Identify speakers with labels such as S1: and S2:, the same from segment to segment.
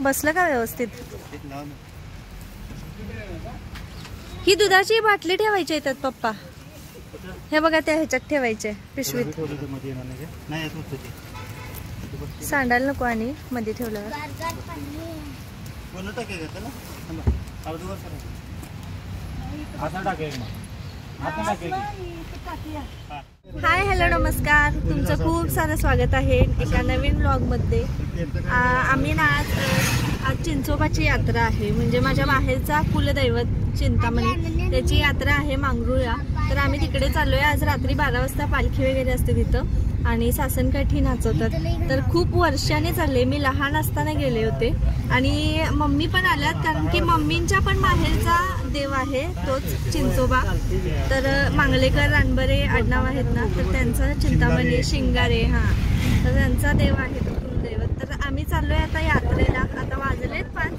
S1: बसलं का व्यवस्थित? ही दुधाची बाटली ठेवायची येतात पप्पा. हे बघा त्या ह्याच्यात ठेवायचे पिशवीत. सांडायला नको आणि मध्ये ठेवल्यावर. हाय हॅलो नमस्कार, तुमचं खूप सारं स्वागत आहे एका नवीन व्लॉग मध्ये. आम्ही ना आज चिंचोबाची यात्रा आहे, म्हणजे माझ्या माहेरचा कुलदैवत चिंतामणी, त्याची यात्रा आहे मांगरुळा. तर आम्ही तिकडे चाललोय. आज रात्री 12 वाजता पालखी वगैरे असते तिथं आणि सासनकाठी नाचवतात. तर खूप वर्षांनी चालले, मी लहान असताना गेले होते आणि मम्मी पण आल्यात, कारण की मम्मींच्या पण माहेरचा देव आहे तोच चिंचोबा. तर मांगलेकर रानबरे आडनाव आहेत ना, तर त्यांचा चिंतामणी शिंगारे तर त्यांचा देव आहे तो कुलदैवत. तर आम्ही चाललोय आता यात्रेला. आता वाजलेत 5,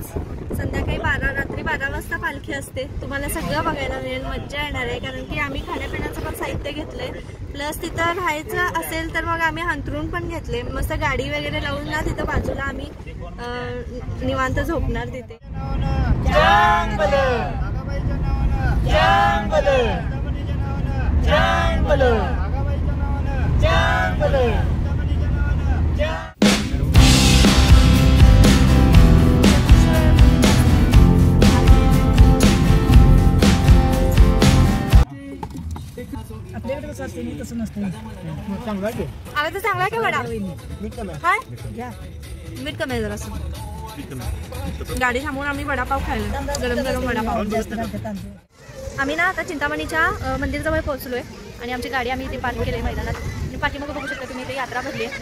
S1: संध्याकाळी रात्री 12 वाजता पालखी असते. तुम्हाला सगळं बघायला मिळेल, मज्जा येणार आहे. कारण की आम्ही खाण्यापिण्याचं पण साहित्य घेतलंय, प्लस तिथं राहायचं असेल तर मग आम्ही अंथरूण पण घेतले. मस्त गाडी वगैरे लावून ना तिथं बाजूला आम्ही निवांत झोपणार तिथे. आता तर चांगला का वडा? मीठ कमी आहे जरासं. गाडी थांबवून आम्ही वडापाव खायला, गरम गरम वडापाव. आम्ही ना आता चिंतामणीच्या मंदिरजवळ पोहोचलोय आणि आमची गाडी आम्ही इथे पार्क केली मैदानात. पाठीमागे बघू शकता तुम्ही, इथे यात्रा भरली आहे.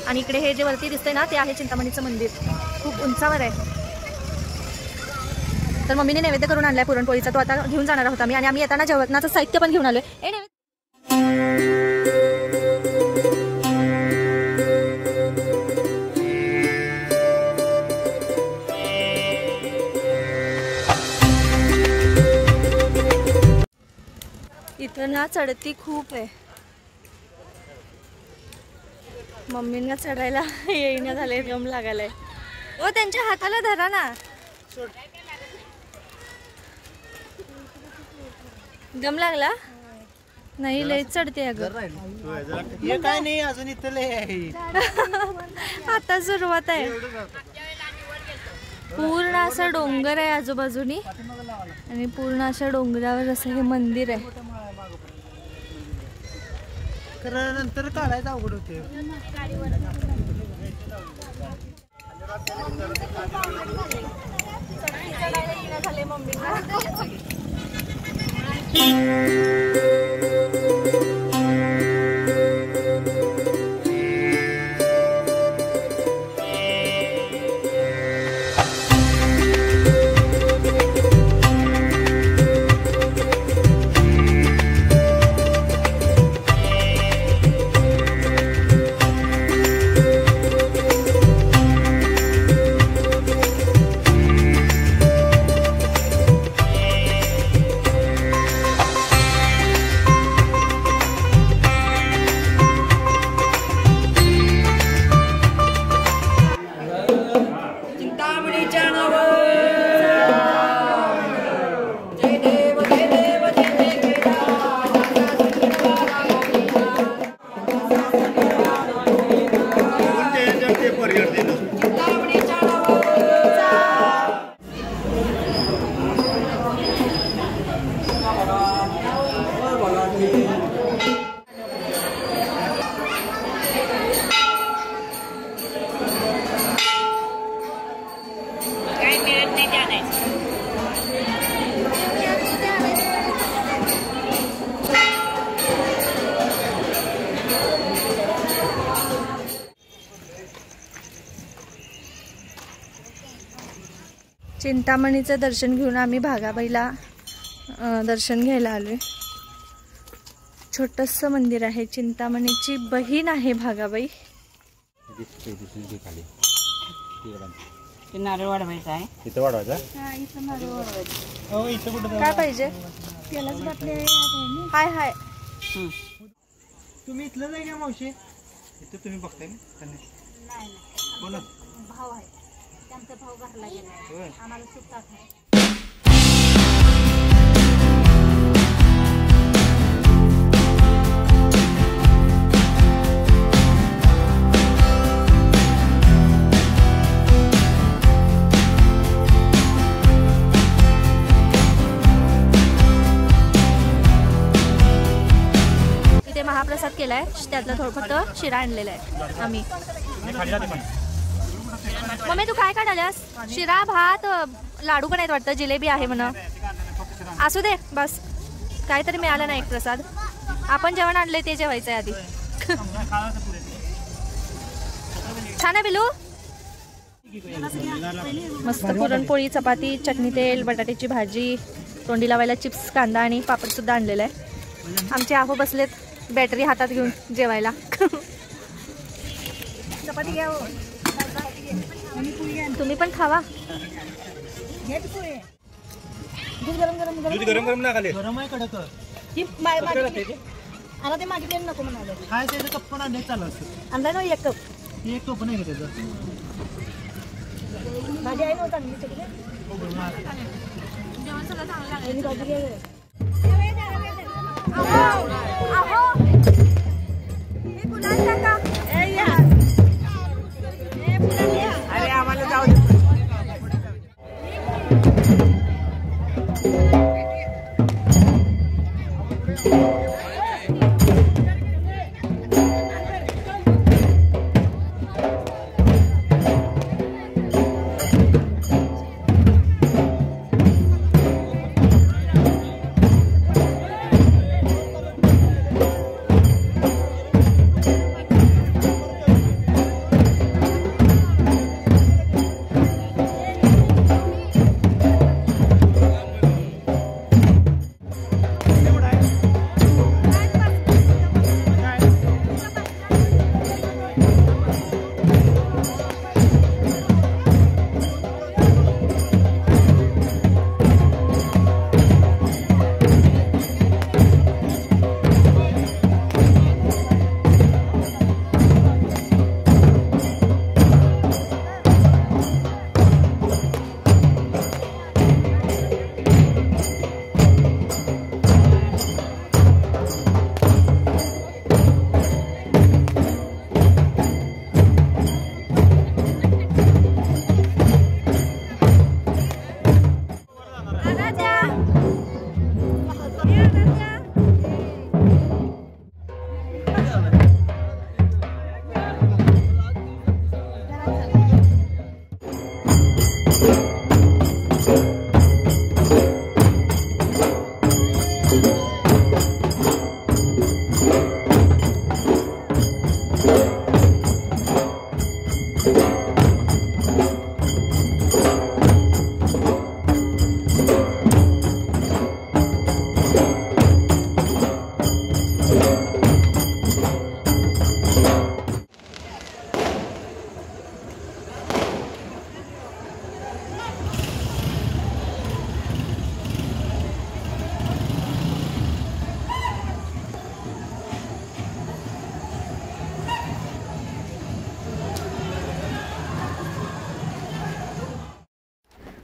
S1: आणि इकडे हे जे वरती दिसतंय ना, ते आहे चिंतामणीचं मंदिर, खूप उंचावर आहे. तर मम्मीने नैवेद्य करून आणलाय पुरणपोळीचा, तो आता घेऊन जाणार आहोत आम्ही. आणि आम्ही येताना जेवणाचं साहित्य पण घेऊन आलोय. इथं ना चढती खूप आहे, मम्मींना चढायला येईना झाले, गम लागायलाय. ओ त्यांच्या हाताला धरा ना, गम लागला नाही, लय चढते अगं.
S2: काय नाही अजून इथं लय आहे.
S1: आता सुरुवात आहे. पूर्ण असं डोंगर आहे आजूबाजूनी आणि पूर्ण अशा डोंगरावर असं हे मंदिर आहे.
S2: नंतर काढायचं अवघड होते.
S1: चिंतामणीचं दर्शन घेऊन आम्ही भागाबाईला दर्शन घ्यायला आलोय. छोटंसं मंदिर आहे, चिंतामणीची बहीण आहे भागाबाई.
S3: नारळ वाढवायचा आहे.
S2: इथं वाढवायचा?
S1: हा, इथं नारळ वाढवायचा.
S2: हो, इथं कुठं
S1: काय पाहिजे? तेलाच बाटली हाय हाय.
S2: तुम्ही इथलं नाही का मावशी? इथं तुम्ही बघताय ना?
S1: भाव आहे त्यांचा भाव घरला गेला आम्हाला सुट्टा आहे. महाप्रसाद केलाय त्यातला थोडं फक्त शिरा आणलेला आहे आम्ही. मम्मी तू काय काढाल्यास? शिरा भात लाडू पण आहेत वाटतं जिलेबी आहे म्हणा. असू दे बस काहीतरी मिळालं नाही एक प्रसाद. आपण जेवण आणलंय ते जेवायचंय आधी. छान आहे बिलू. मस्त पुरणपोळी चपाती चटणी तेल बटाट्याची भाजी तोंडी लावायला चिप्स कांदा आणि पापड सुद्धा आणलेला आहे. आमचे आहो बसलेत बॅटरी हातात घेऊन जेवायला. चपाती घ्या तुम्ही पण खावा.
S2: गरम आहे कडक
S1: आता ते मागितले नको म्हणाले.
S2: काय त्याचं कप पण आणले चालू असतं
S1: आणलाय ना एक कप.
S2: एक कप नाही का त्याचं
S1: भाजी आहे नव्हता जेवण सगळं चांगलं लागेल.
S2: अरे आम्हाला जाऊ दे.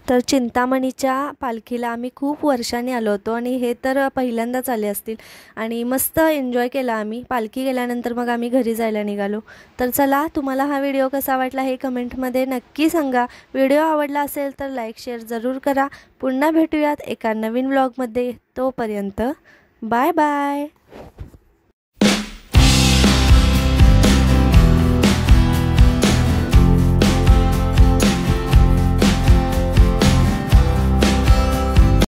S1: तर चिंतामणीच्या पालखीला आम्ही खूप वर्षांनी आलो होतो आणि हे तर पहिल्यांदाच आले असतील आणि मस्त एन्जॉय केला आम्ही. पालखी गेल्यानंतर मग आम्ही घरी जायला निघालो. तर चला तुम्हाला हा व्हिडिओ कसा वाटला हे कमेंटमध्ये नक्की सांगा. व्हिडिओ आवडला असेल तर लाईक शेअर ज़रूर करा. पुन्हा भेटूयात एका नवीन व्लॉगमध्ये. तोपर्यंत बाय बाय.